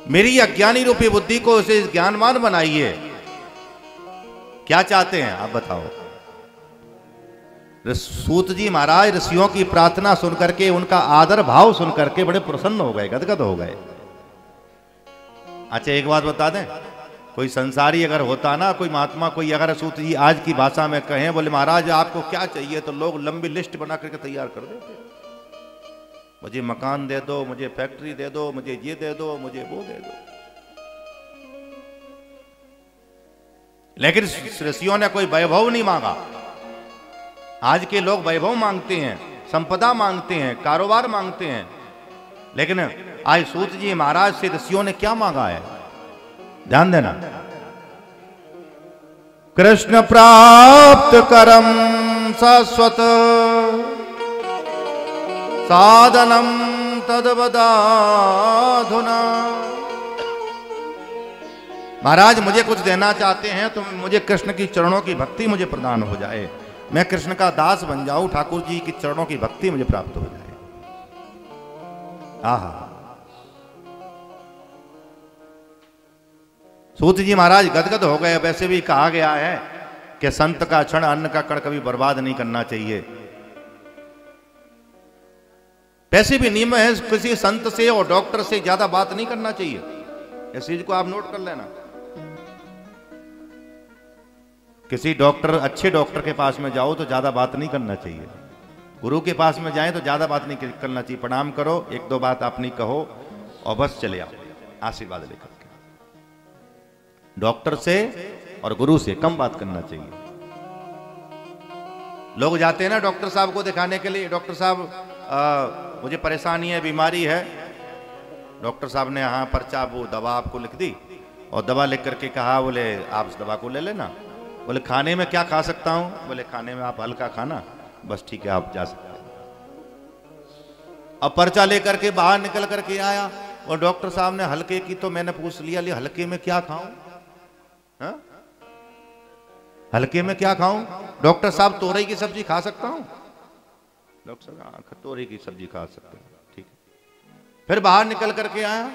मेरी अज्ञानी रूपी बुद्धि को उसे ज्ञानवान बनाइए। क्या चाहते हैं आप बताओ? सूत जी महाराज ऋषियों की प्रार्थना सुनकर के, उनका आदर भाव सुनकर के बड़े प्रसन्न हो गए, गदगद हो गए। अच्छा एक बात बता दें, कोई संसारी अगर होता ना, कोई महात्मा, कोई अगर सूत जी आज की भाषा में कहें, बोले महाराज आपको क्या चाहिए, तो लोग लंबी लिस्ट बना करके तैयार कर देते। मुझे मकान दे दो, मुझे फैक्ट्री दे दो, मुझे ये दे दो, मुझे वो दे दो। लेकिन ऋषियों ने कोई वैभव नहीं मांगा। आज के लोग वैभव मांगते हैं, संपदा मांगते हैं, कारोबार मांगते हैं। लेकिन आज सूत जी महाराज से ऋषियों ने क्या मांगा है? ध्यान देना। कृष्ण प्राप्त करम शाश्वत साधनम तद्वदाधुना। महाराज मुझे कुछ देना चाहते हैं तो मुझे कृष्ण की चरणों की भक्ति मुझे प्रदान हो जाए, मैं कृष्ण का दास बन जाऊं, ठाकुर जी की चरणों की भक्ति मुझे प्राप्त हो जाए। आहा, सूत जी महाराज गदगद हो गए। वैसे भी कहा गया है कि संत का क्षण अन्न का कण कभी बर्बाद नहीं करना चाहिए। वैसे भी नियम है, किसी संत से और डॉक्टर से ज्यादा बात नहीं करना चाहिए। इस चीज को आप नोट कर लेना। किसी डॉक्टर, अच्छे डॉक्टर के पास में जाओ तो ज्यादा बात नहीं करना चाहिए। गुरु के पास में जाएं तो ज्यादा बात नहीं करना चाहिए। प्रणाम करो, एक दो बात अपनी कहो और बस चले आओ आशीर्वाद लेकर के। डॉक्टर से और गुरु से कम बात करना चाहिए। लोग जाते हैं ना डॉक्टर साहब को दिखाने के लिए, डॉक्टर साहब मुझे परेशानी है, बीमारी है। डॉक्टर साहब ने यहाँ पर्चा, वो दवा आपको लिख दी और दवा लिख करके कहा, बोले आप इस दवा को ले लेना। बोले खाने में क्या खा सकता हूँ? बोले खाने में आप हल्का खाना, बस ठीक है आप जा सकते हैं। अब पर्चा लेकर के बाहर निकल करके आया और डॉक्टर साहब ने हल्के की, तो मैंने पूछ लिया हल्के में क्या खाऊं? हल्के में क्या खाऊं? डॉक्टर साहब तोरई की सब्जी खा सकता हूं? डॉक्टर साहब तोरई की सब्जी खा सकते हैं, ठीक है। फिर बाहर निकल करके आया,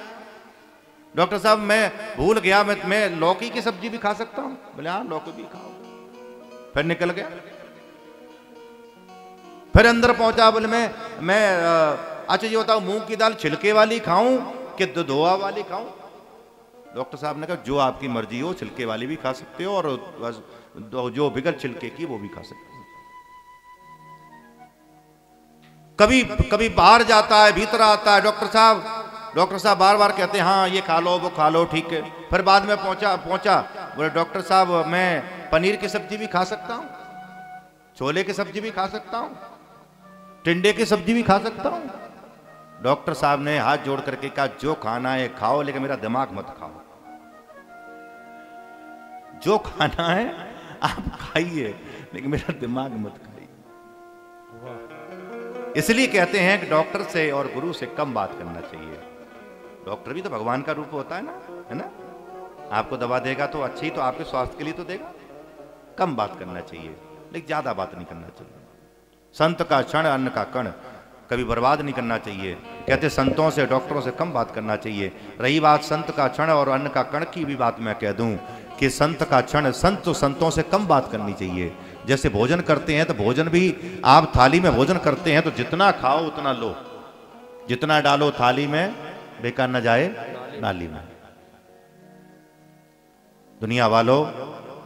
डॉक्टर साहब मैं भूल गया, मैं लौकी की सब्जी भी खा सकता हूं? बोले हाँ लौकी भी खाओ। फिर निकल गया, फिर अंदर पहुंचा, बोले मैं अच्छा ये बताओ मूंग की दाल छिलके वाली खाऊं कि धोआ वाली खाऊं? डॉक्टर साहब ने कहा जो आपकी मर्जी हो, छिलके वाली भी खा सकते हो और जो बिगड़ छिलके की वो भी खा सकते हो। कभी बाहर जाता है, भीतर आता है डॉक्टर साहब बार बार कहते हैं हाँ ये खा लो वो खा लो, ठीक है। फिर बाद में पहुंचा बोले डॉक्टर साहब मैं पनीर की सब्जी भी खा सकता हूं, छोले की सब्जी भी खा सकता हूं, टिंडे की सब्जी भी खा सकता हूं? डॉक्टर साहब ने हाथ जोड़ करके कहा जो खाना है खाओ, लेकिन मेरा दिमाग मत खाओ। जो खाना है आप खाइए, लेकिन मेरा दिमाग मत खाइए। इसलिए कहते हैं कि डॉक्टर से और गुरु से कम बात करना चाहिए। डॉक्टर भी तो भगवान का रूप होता है ना? आपको दवा देगा तो अच्छी, तो आपके स्वास्थ्य के लिए तो देगा। कम बात करना चाहिए, लेकिन ज्यादा बात नहीं करना चाहिए। संत का क्षण अन्न का कण कभी बर्बाद नहीं करना चाहिए। कहते संतों से डॉक्टरों से कम बात करना चाहिए। रही बात संत का क्षण और अन्न का कण की भी बात मैं कह दूं कि संत का क्षण, संतों से कम बात करनी चाहिए। जैसे भोजन करते हैं तो भोजन भी आप थाली में भोजन करते हैं तो जितना खाओ उतना लो, जितना डालो थाली में बेकार न जाए नाली में। दुनिया वालों,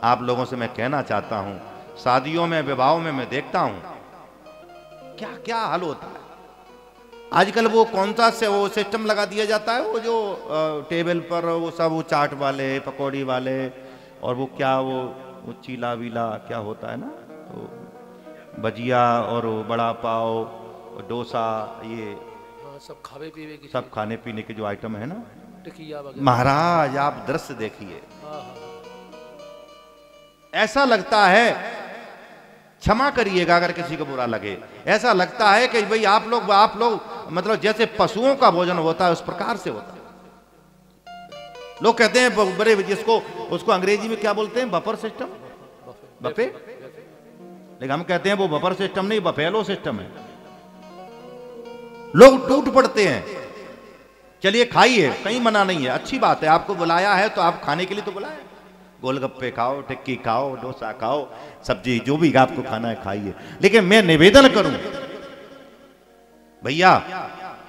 आप लोगों से मैं कहना चाहता हूं, शादियों में विवाहों में मैं देखता हूं क्या क्या हाल होता है। आजकल वो कौन सा से वो सिस्टम लगा दिया जाता है, वो जो टेबल पर वो सब वो चाट वाले, पकौड़ी वाले, और वो क्या वो चीला वीला क्या होता है ना, वो भजिया और वो बड़ा पाव, डोसा, ये सब खाने पीने के जो आइटम है ना, महाराज आप दृश्य देखिए, ऐसा लगता है, क्षमा करिएगा अगर किसी को बुरा लगे, ऐसा लगता है कि भाई आप लोग मतलब जैसे पशुओं का भोजन होता है उस प्रकार से होता है। लोग कहते हैं बड़े, जिसको उसको अंग्रेजी में क्या बोलते हैं, बफर सिस्टम, बफे, लेकिन हम कहते हैं वो बफर सिस्टम नहीं, बफेलो सिस्टम है। लोग टूट पड़ते हैं चलिए खाइए, कहीं मना नहीं है, अच्छी बात है, आपको बुलाया है तो आप खाने के लिए तो बुलाया। गोलगप्पे खाओ, टिक्की खाओ, डोसा खाओ, सब्जी जो भी आपको खाना है खाइए, लेकिन मैं निवेदन करूं भैया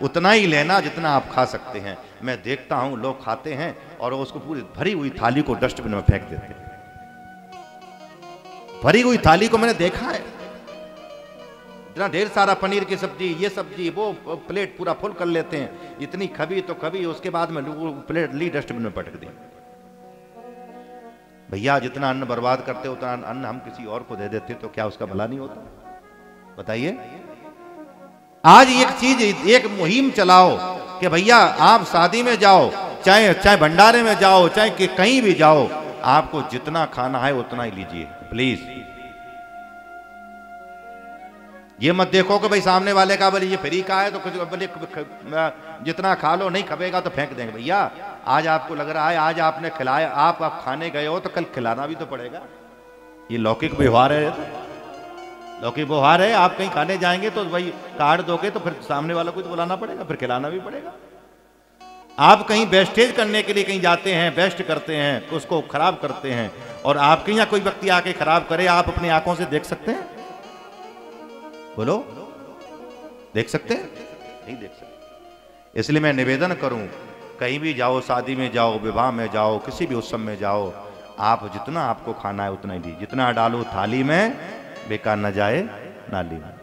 उतना ही लेना जितना आप खा सकते हैं। मैं देखता हूं लोग खाते हैं और उसको पूरी भरी हुई थाली को डस्टबिन में फेंक देते हैं। भरी हुई थाली को मैंने देखा है, इतना ढेर सारा पनीर की सब्जी, ये सब्जी, वो प्लेट पूरा फुल कर लेते हैं, इतनी खबी तो खबी, उसके बाद में प्लेट ली डस्टबिन में पटक दी। भैया जितना अन्न बर्बाद करते उतना अन्न हम किसी और को दे देते तो क्या उसका भला नहीं होता? बताइए। आज एक चीज, एक मुहिम चलाओ कि भैया आप शादी में जाओ, चाहे भंडारे में जाओ, चाहे कहीं भी जाओ, आपको जितना खाना है उतना ही लीजिए प्लीज। ये मत देखो कि भाई सामने वाले का बोले ये फ्री का है तो कुछ बोले जितना खा लो, नहीं खपेगा तो फेंक देंगे। भैया आज आपको लग रहा है आज आपने खिलाया, आप खाने गए हो तो कल खिलाना भी तो पड़ेगा। ये लौकिक व्यवहार है, लौकिक व्यवहार है। आप कहीं खाने जाएंगे तो भाई कार्ड दोगे तो फिर सामने वालों को तो बुलाना पड़ेगा, फिर खिलाना भी पड़ेगा। आप कहीं वेस्टेज करने के लिए कहीं जाते हैं, वेस्ट करते हैं, उसको खराब करते हैं, और आपके यहाँ कोई व्यक्ति आके खराब करे, आप अपनी आंखों से देख सकते हैं? बोलो, देख सकते हैं? नहीं देख सकते। इसलिए मैं निवेदन करूं, कहीं भी जाओ, शादी में जाओ, विवाह में जाओ, किसी भी उत्सव में जाओ, आप जितना आपको खाना है उतना ही लीजिए। जितना डालो थाली में बेकार न जाए नाली में।